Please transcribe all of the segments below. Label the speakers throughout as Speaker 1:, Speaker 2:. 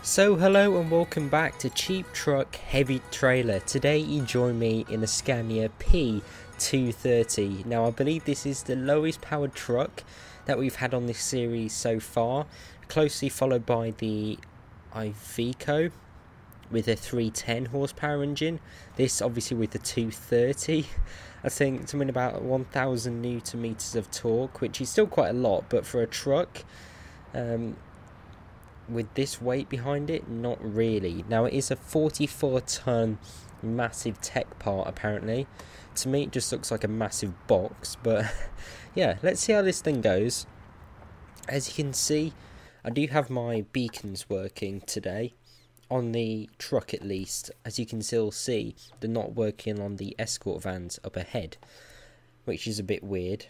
Speaker 1: So hello and welcome back to Cheap Truck Heavy Trailer. Today you join me in a Scania P230. Now I believe this is the lowest powered truck that we've had on this series so far, closely followed by the EVGA with a 310 horsepower engine. This obviously with the 230. I think something about 1000 Newton meters of torque, which is still quite a lot, but for a truck with this weight behind it, not really. Now it is a 44-ton massive tech part apparently. To me it just looks like a massive box, but yeah, let's see how this thing goes. As you can see, I do have my beacons working today on the truck at least. As you can still see, they're not working on the escort vans up ahead, which is a bit weird.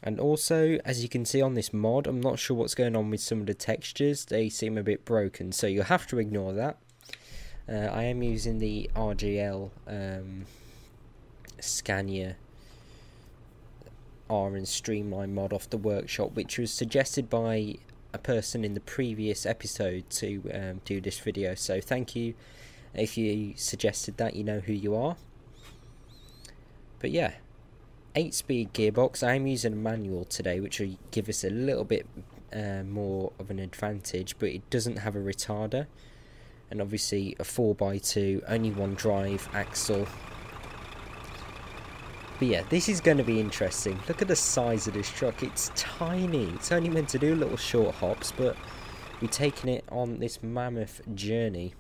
Speaker 1: And also, as you can see on this mod, I'm not sure what's going on with some of the textures. They seem a bit broken, so you'll have to ignore that. I am using the RGL Scania R and Streamline mod off the workshop, which was suggested by a person in the previous episode to do this video. So thank you if you suggested that, you know who you are. But yeah. 8-speed gearbox. I am using a manual today, which will give us a little bit more of an advantage, but it doesn't have a retarder, and obviously a 4x2, only one drive axle. But yeah, this is going to be interesting. Look at the size of this truck. It's tiny. It's only meant to do little short hops, but we're taking it on this mammoth journey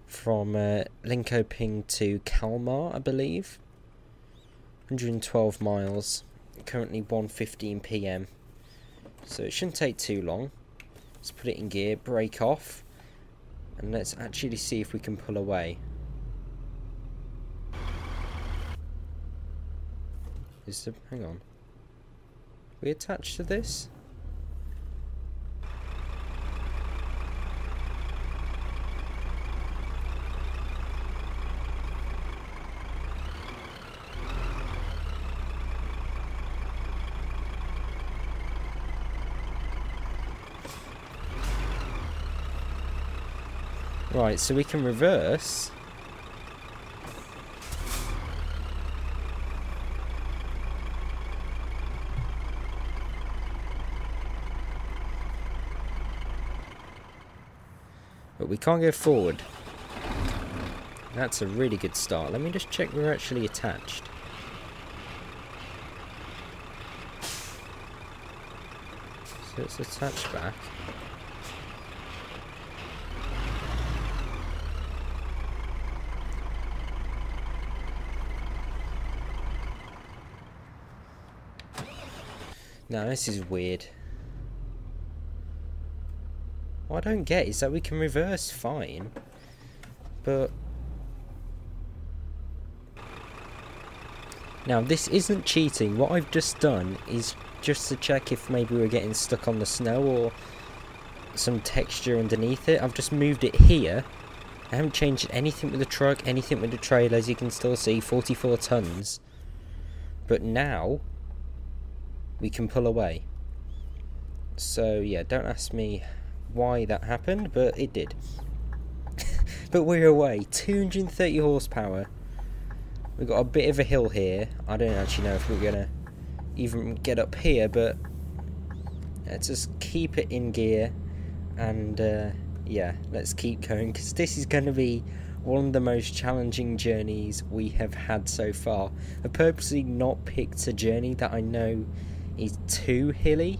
Speaker 1: from Linköping to Kalmar, I believe. 112 miles, currently 1:15 PM, so it shouldn't take too long. Let's put it in gear, brake off, and let's actually see if we can pull away. Hang on, are we attached to this? Right, so we can reverse. But we can't go forward. That's a really good start. Let me just check we're actually attached. So it's attached back. Now this is weird. What I don't get is that we can reverse fine, but now this isn't cheating. What I've just done is just to check if maybe we're getting stuck on the snow or some texture underneath it. I've just moved it here. I haven't changed anything with the truck, anything with the trailer. As you can still see, 44 tons. But now we can pull away. So yeah, don't ask me why that happened, but it did. But we're away. 230 horsepower. We've got a bit of a hill here. I don't actually know if we're gonna even get up here, but let's just keep it in gear, and yeah, let's keep going, because this is going to be one of the most challenging journeys we have had so far. I've purposely not picked a journey that I know is too hilly,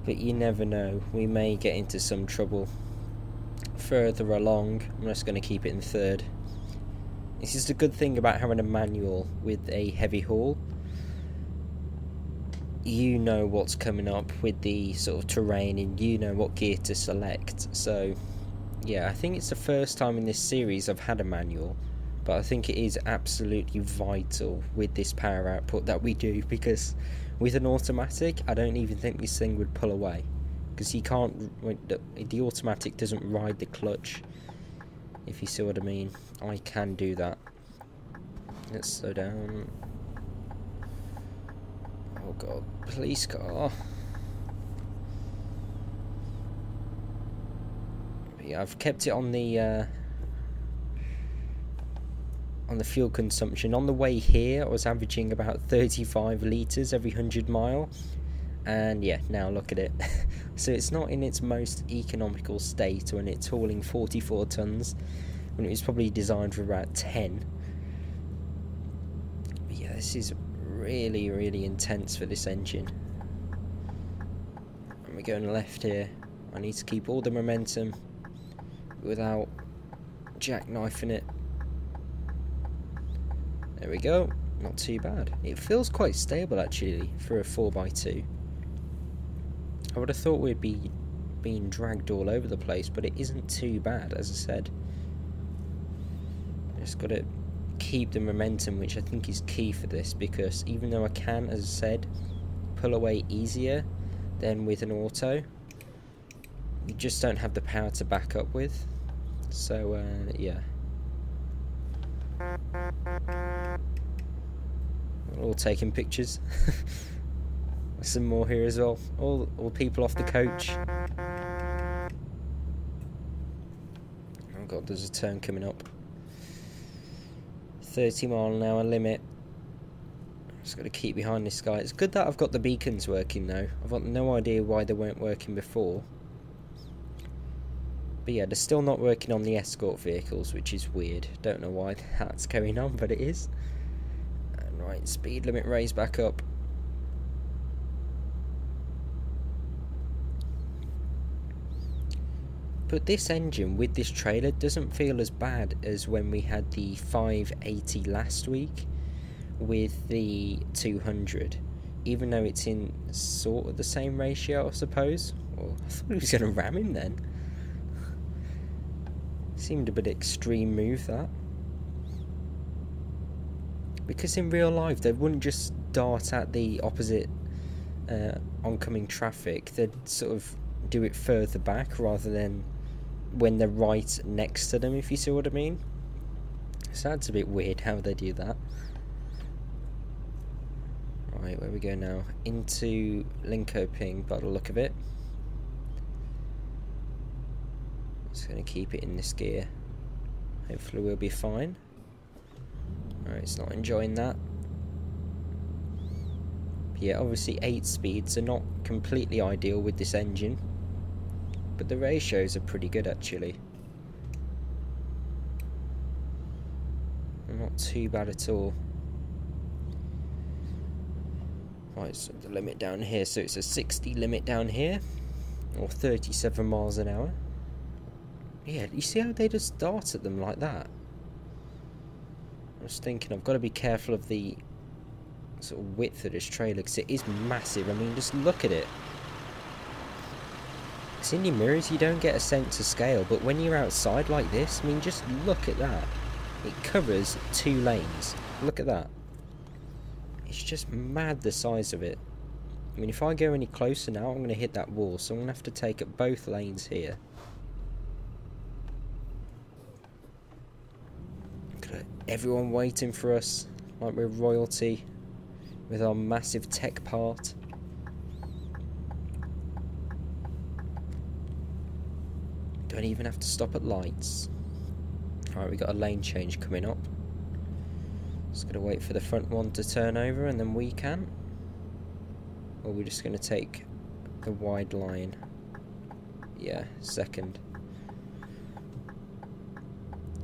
Speaker 1: but you never know, we may get into some trouble further along. I'm just going to keep it in third. This is the good thing about having a manual with a heavy haul. You know what's coming up with the sort of terrain, and you know what gear to select. So yeah, I think it's the first time in this series I've had a manual, but I think it is absolutely vital with this power output that we do, because with an automatic, I don't even think this thing would pull away, because you can't. The automatic doesn't ride the clutch, if you see what I mean. I can do that. Let's slow down. Oh god, police car. yeah, I've kept it on the fuel consumption. On the way here, I was averaging about 35 litres every 100 mile. And yeah, now look at it. So it's not in its most economical state when it's hauling 44 tonnes, when it was probably designed for about 10. But yeah, this is really, really intense for this engine. And we're going left here. I need to keep all the momentum without jackknifing it. There we go. Not too bad. It feels quite stable actually for a 4x2. I would have thought we'd be being dragged all over the place, but it isn't too bad, as I said. Just got to keep the momentum, which I think is key for this, because even though I can, as I said, pull away easier than with an auto, you just don't have the power to back up with. So, yeah. We're all taking pictures. Some more here as well. All people off the coach. Oh god, there's a turn coming up. 30 mile an hour limit. Just got to keep behind this guy. It's good that I've got the beacons working though. I've got no idea why they weren't working before. But yeah, they're still not working on the escort vehicles, which is weird. Don't know why that's going on, but it is. And right, speed limit raised back up. But this engine with this trailer doesn't feel as bad as when we had the 580 last week with the 200. Even though it's in sort of the same ratio, I suppose. Well, I thought he was going to ram him then. Seemed a bit extreme move, that. Because in real life, they wouldn't just dart at the opposite oncoming traffic. They'd sort of do it further back rather than when they're right next to them, if you see what I mean. So that's a bit weird how they do that. Right, where we go now? Into Linkoping, by the look of it. Just going to keep it in this gear. Hopefully we'll be fine. Alright, it's not enjoying that. But yeah, obviously 8 speeds are not completely ideal with this engine, but the ratios are pretty good actually. Not too bad at all. Right, so the limit down here, so it's a 60 limit down here, or 37 miles an hour. Yeah, you see how they just dart at them like that? I was thinking I've got to be careful of the sort of width of this trailer, because it is massive. I mean, just look at it. It's in your mirrors, you don't get a sense of scale, but when you're outside like this, I mean, just look at that. It covers 2 lanes. Look at that. It's just mad, the size of it. I mean, if I go any closer now, I'm going to hit that wall, so I'm going to have to take up both lanes here. Everyone waiting for us, like we're royalty, with our massive tech part. Don't even have to stop at lights. Alright, we got a lane change coming up. Just gotta wait for the front one to turn over and then we can. Or we're just gonna take the wide line. Yeah, second.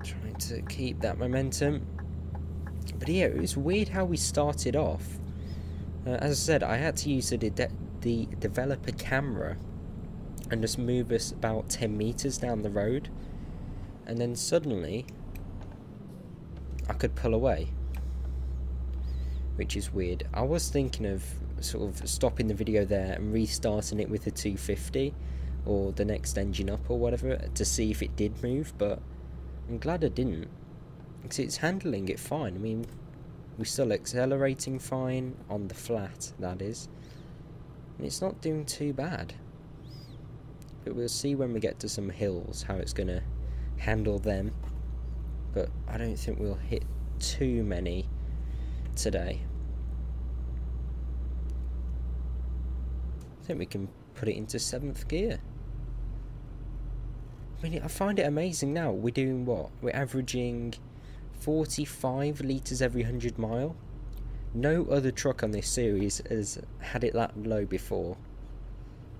Speaker 1: Trying to keep that momentum. But yeah, it was weird how we started off. As I said, I had to use the developer camera and just move us about 10 meters down the road, and then suddenly I could pull away, which is weird. I was thinking of sort of stopping the video there and restarting it with the 250 or the next engine up or whatever to see if it did move, but I'm glad I didn't, because it's handling it fine. I mean, we're still accelerating fine on the flat, that is, and it's not doing too bad. But we'll see when we get to some hills how it's going to handle them. But I don't think we'll hit too many today. I think we can put it into 7th gear. I mean, I find it amazing now. We're doing what? We're averaging 45 litres every 100 mile. No other truck on this series has had it that low before.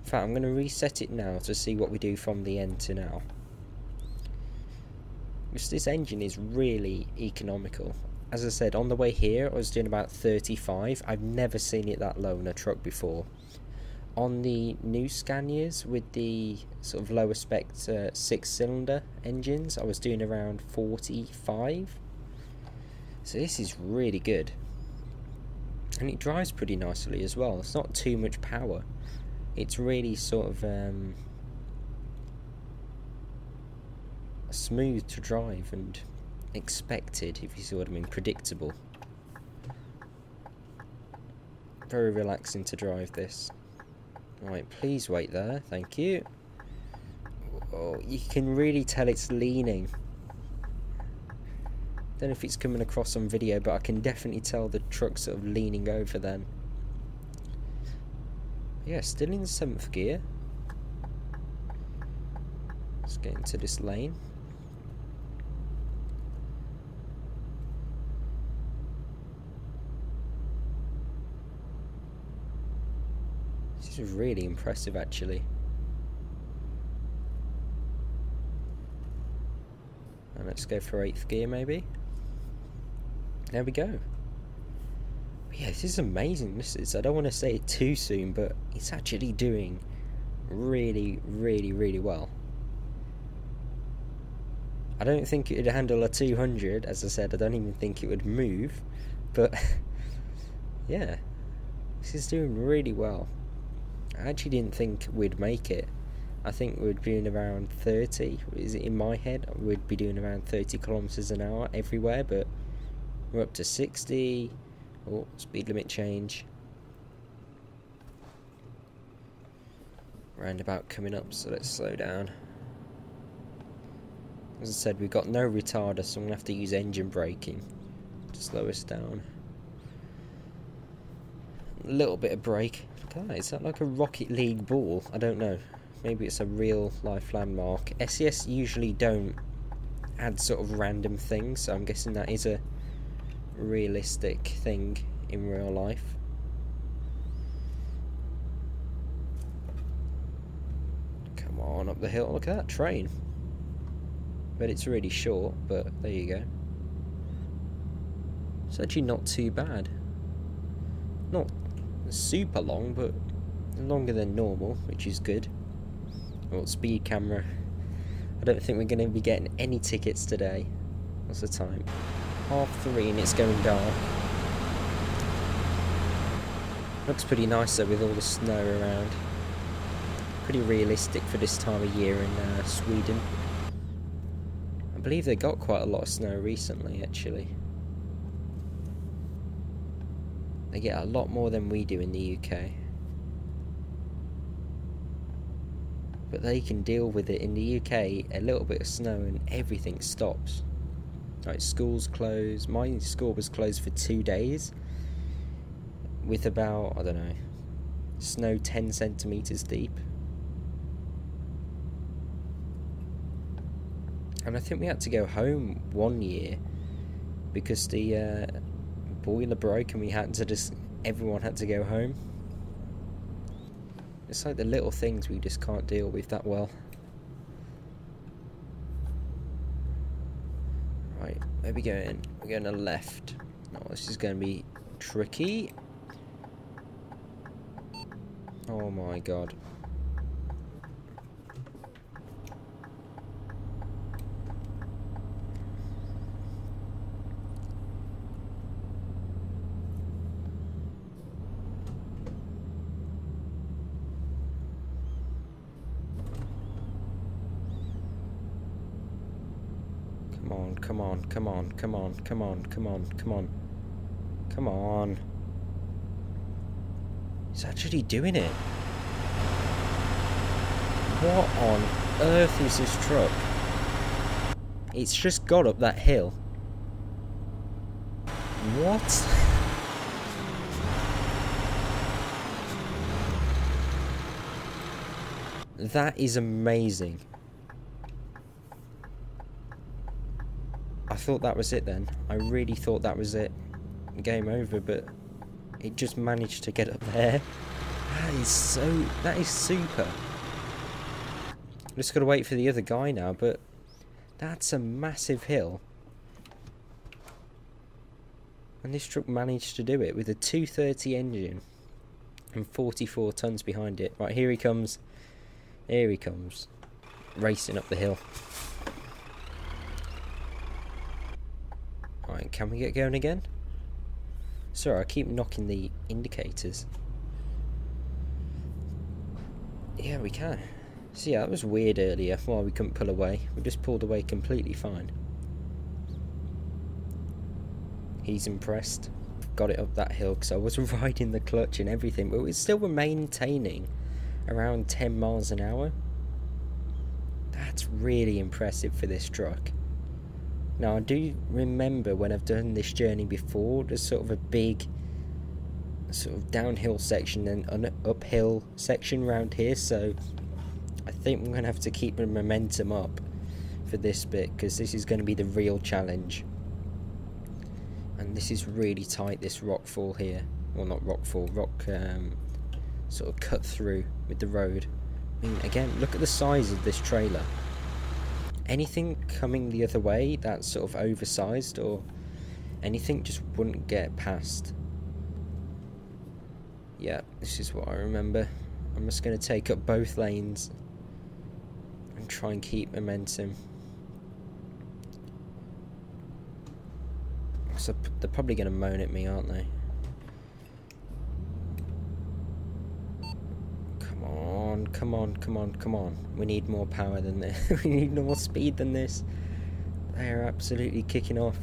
Speaker 1: In fact, I'm going to reset it now to see what we do from the end to now. Because this engine is really economical. As I said, on the way here I was doing about 35. I've never seen it that low in a truck before. On the new Scanias with the sort of lower spec 6-cylinder engines, I was doing around 45. So this is really good. And it drives pretty nicely as well. It's not too much power. It's really sort of smooth to drive and expected, if you see what I mean, predictable. Very relaxing to drive this. Right, please wait there, thank you. Oh, you can really tell it's leaning. Don't know if it's coming across on video, but I can definitely tell the truck's sort of leaning over then. Yeah, still in the 7th gear. Let's get into this lane. This is really impressive, actually. And let's go for 8th gear, maybe. There we go. But yeah, this is amazing. This is, I don't want to say it too soon, but it's actually doing really, really, really well. I don't think it would handle a 200. As I said, I don't even think it would move. But yeah, this is doing really well. I actually didn't think we'd make it. I think we'd be doing around 30. Is it in my head? We'd be doing around 30 kilometers an hour everywhere, but we're up to 60. Oh, speed limit change. Roundabout coming up, so let's slow down. As I said, we've got no retarder, so I'm going to have to use engine braking to slow us down. A little bit of brake. Look at that, is that like a Rocket League ball? I don't know. Maybe it's a real life landmark. SES usually don't add sort of random things, so I'm guessing that is a realistic thing in real life. Come on, up the hill. Look at that train. But it's really short, but there you go. It's actually not too bad. Not super long, but longer than normal, which is good. Well, speed camera. I don't think we're going to be getting any tickets today. What's the time? 3:30 and it's going dark. Looks pretty nice though with all the snow around. Pretty realistic for this time of year in Sweden. I believe they got quite a lot of snow recently, actually. They get a lot more than we do in the UK. But they can deal with it. In the UK, a little bit of snow and everything stops. Right, school's closed. My school was closed for 2 days. With about, I don't know, snow 10 centimetres deep. And I think we had to go home 1 year because the boiler broke and we had to everyone had to go home. It's like the little things we just can't deal with that well. Right, where are we going? We're going to the left. Oh, this is going to be tricky. Oh my god. Come on, come on, come on, come on, come on, come on. Come on. He's actually doing it. What on earth is this truck? It's just got up that hill. What? That is amazing. I thought that was it then. I really thought that was it. Game over, but it just managed to get up there. That is super. Just gotta wait for the other guy now, but that's a massive hill. And this truck managed to do it with a 230 engine and 44 tons behind it. Right, here he comes. Here he comes. Racing up the hill. Right, can we get going again? Sorry, I keep knocking the indicators. Yeah, we can. So yeah, that was weird earlier, why we couldn't pull away. We just pulled away completely fine. He's impressed. Got it up that hill because I was riding the clutch and everything, but we still were maintaining around 10 miles an hour. That's really impressive for this truck. Now I do remember when I've done this journey before, there's sort of a big sort of downhill section and an uphill section around here, so I think we're going to have to keep the momentum up for this bit, because this is going to be the real challenge. And this is really tight, this rock fall here. Well, not rock fall, rock sort of cut through with the road. I mean, again, look at the size of this trailer. Anything coming the other way that's sort of oversized or anything just wouldn't get past. Yeah, this is what I remember. I'm just going to take up both lanes and try and keep momentum. So they're probably going to moan at me, aren't they? Come on, come on, come on, come on. We need more power than this. We need more speed than this. They are absolutely kicking off.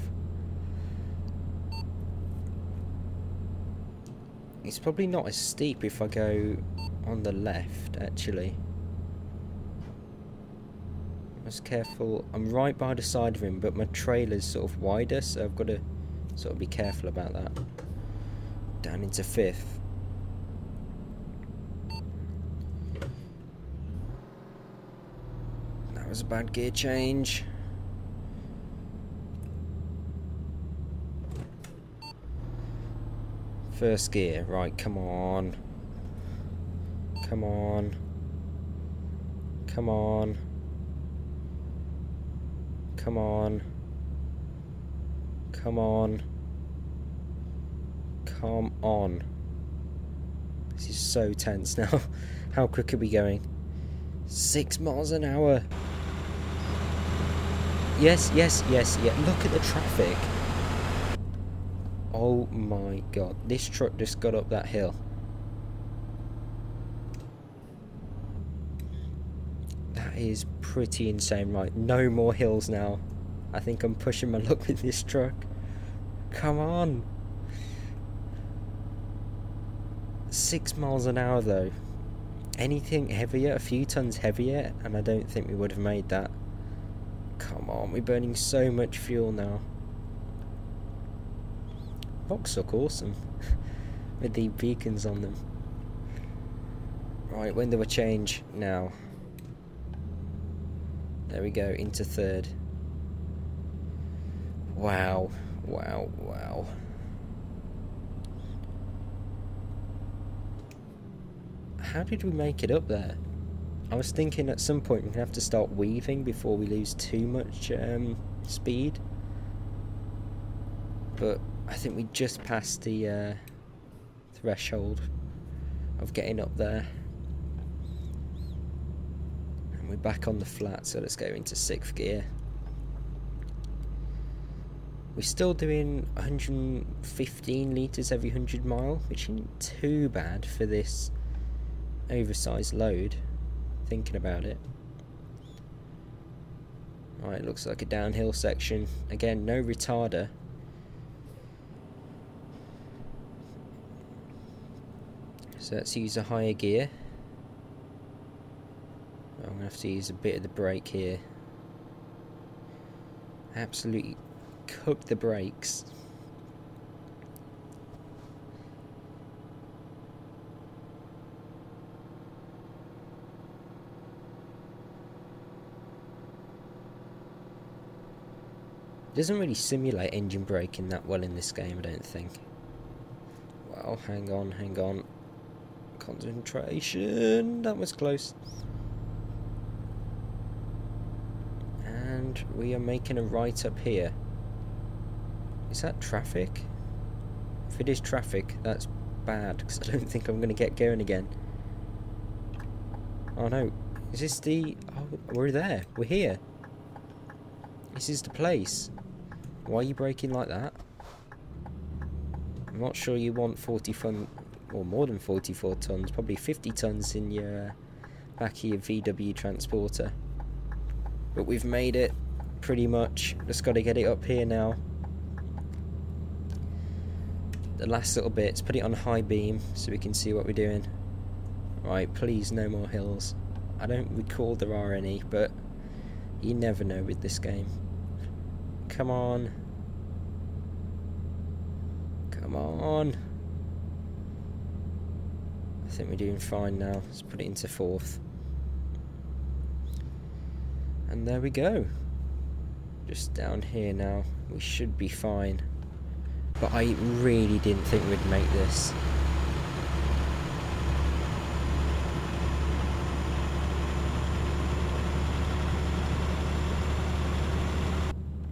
Speaker 1: It's probably not as steep if I go on the left, actually. Just careful. I'm right by the side of him, but my trailer's sort of wider, so I've got to sort of be careful about that. Down into 5th. That was a bad gear change. First gear, right, come on. Come on. Come on. Come on. Come on. Come on. This is so tense now. How quick are we going? 6 miles an hour. Yes, yes, yes, yeah. Look at the traffic. Oh my god. This truck just got up that hill. That is pretty insane, right? No more hills now. I think I'm pushing my luck with this truck. Come on. 6 miles an hour though. Anything heavier, a few tons heavier, and I don't think we would have made that. Come on, we're burning so much fuel now. Rocks look awesome with the beacons on them. Right, when do I change? Now. There we go, into 3rd. Wow, wow, wow. How did we make it up there? I was thinking at some point we're going to have to start weaving before we lose too much speed. But I think we just passed the threshold of getting up there. And we're back on the flat, so let's go into 6th gear. We're still doing 115 litres every 100 mile, which isn't too bad for this oversized load, thinking about it. Right, looks like a downhill section. Again, no retarder. So let's use a higher gear. I'm going to have to use a bit of the brake here. Absolutely cook the brakes. It doesn't really simulate engine braking that well in this game, I don't think. Well, hang on, hang on. Concentration! That was close. And we are making a right up here. Is that traffic? If it is traffic, that's bad, because I don't think I'm going to get going again. Oh no, is this the... Oh, we're there, we're here. This is the place. Why are you braking like that? I'm not sure you want 40 ton, or more than 44 tons, probably 50 tons in your back of your VW transporter. But we've made it, pretty much. Just got to get it up here now. The last little bits, put it on high beam so we can see what we're doing. Right, please no more hills. I don't recall there are any, but you never know with this game. Come on. Come on. I think we're doing fine now. Let's put it into fourth. And there we go. Just down here now. We should be fine. But I really didn't think we'd make this.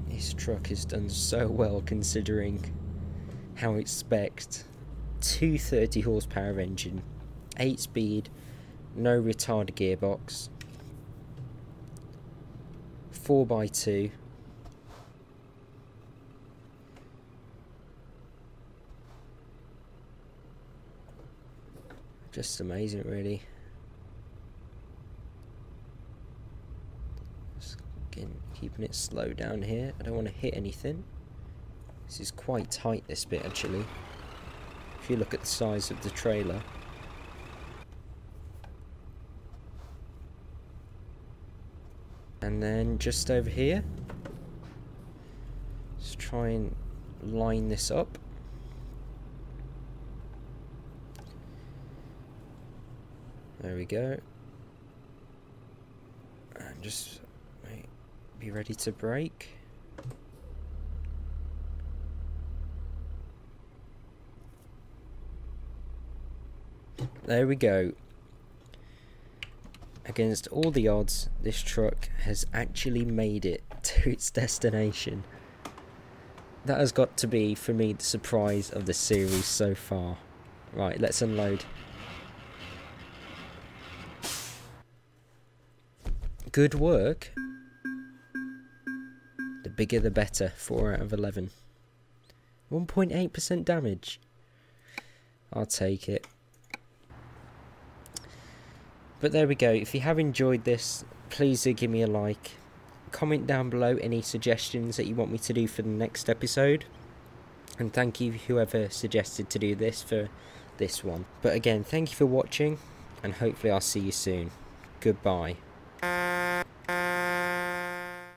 Speaker 1: This truck has done so well considering how it's spec'd. 230 horsepower engine, 8 speed, no retard gearbox, 4x2. Just amazing, really. Just again, keeping it slow down here. I don't want to hit anything. This is quite tight, this bit, actually. If you look at the size of the trailer. And then just over here, let's try and line this up. There we go. And just be ready to brake. There we go. Against all the odds, this truck has actually made it to its destination. That has got to be, for me, the surprise of the series so far. Right, let's unload. Good work. The bigger the better. 4 out of 11. 1.8% damage. I'll take it. But there we go. If you have enjoyed this, please do give me a like. Comment down below any suggestions that you want me to do for the next episode. And thank you whoever suggested to do this for this one. But again, thank you for watching, and hopefully I'll see you soon. Goodbye.